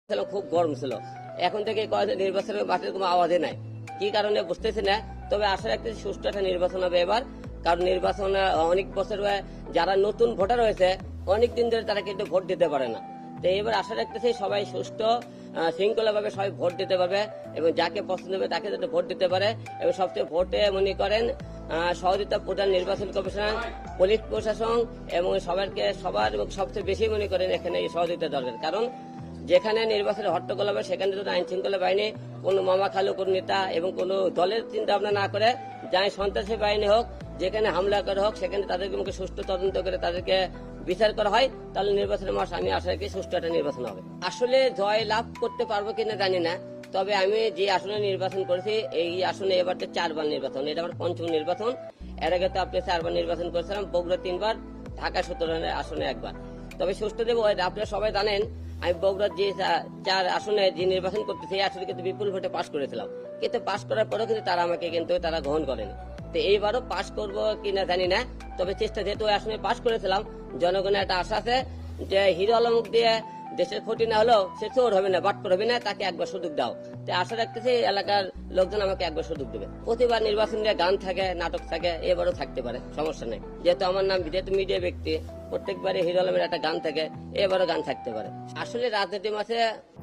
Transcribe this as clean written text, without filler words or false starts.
ছিল, খুব গরম ছিল। এখন থেকে কয়েকদিন নির্বাচনের মাঠের কোনো আওয়াজে নাই, কি কারণে বুঝতেছি না। তবে আশা রাখতেছি সুষ্ঠু একটা নির্বাচন হবে এবার, কারণ নির্বাচন অনেক বছর যারা নতুন ভোটার হয়েছে অনেক দিন ধরে তারা কিন্তু ভোট দিতে পারে না। তো এবার আশা রাখতেছি সবাই সুষ্ঠু শৃঙ্খলাভাবে সবাই ভোট দিতে পারবে এবং যাকে পছন্দ হবে তাকে যাতে ভোট দিতে পারে। এবং সবচেয়ে ভোটে মনে করেন সহযোগিতা প্রধান নির্বাচন কমিশন, পুলিশ প্রশাসন এবং সবার সবচেয়ে বেশি মনে করেন এখানে এই সহযোগিতা দরকার। কারণ যেখানে নির্বাচনের হট্টগোল হবে সেখানে যদি আইন শৃঙ্খলা বাহিনী কোনো মামা খালু কোন নেতা এবং কোনো দলের চিন্তা ভাবনা না করে, যাই সন্ত্রাসী বাহিনী হোক, যেখানে হামলা করা হোক, সেখানে তাদেরকে মুখে সুষ্ঠু তদন্ত করে তাদেরকে বিচার করা হয়, তাহলে নির্বাচনের মাস আমি আশা রাখি সুষ্ঠু একটা নির্বাচন হবে। আসলে জয় লাভ করতে পারবো কিনা জানি না, তবে আমি যে আসনে নির্বাচন করেছি এই আসনে এবার 4বার নির্বাচন, এটা আমার পঞ্চম নির্বাচন। এর আগে তো আপনি 4বার নির্বাচন করেছিলাম, বগুড়া 3বার, ঢাকা 17 আসনে 1বার। তবে সুষ্ঠু দেব, আপনারা সবাই জানেন আমি বগুড়ার যে 4 আসনে যে নির্বাচন করতেছি এই আসনে কিন্তু বিপুল ভোটে পাশ করেছিলাম, কিন্তু পাশ করার পরেও কিন্তু তারা আমাকে তারা গ্রহণ করেনি। তো এইবারও পাশ করবো কিনা জানি না, তবে চেষ্টা, যেহেতু ওই আসনে পাশ করেছিলাম, জনগণের একটা আশা আছে যে হিরো আলমুখ দিয়ে দেশের ক্ষতি না হলেও সে চোর হবে না, বাটপার হবে না, তাকে একবার সুযোগ দাও। তো আশা রাখতেছি এলাকার লোকজন আমাকে একবার সুযোগ দেবে। প্রতিবার নির্বাচন নিয়ে গান থাকে, নাটক থাকে, এবারও থাকতে পারে, সমস্যা নেই। যেহেতু আমার নাম, যেহেতু মিডিয়া ব্যক্তি, প্রত্যেকবারে হিরো আলমের একটা গান থাকে, এবারও গান থাকতে পারে। আসলে রাজনীতির মাঝে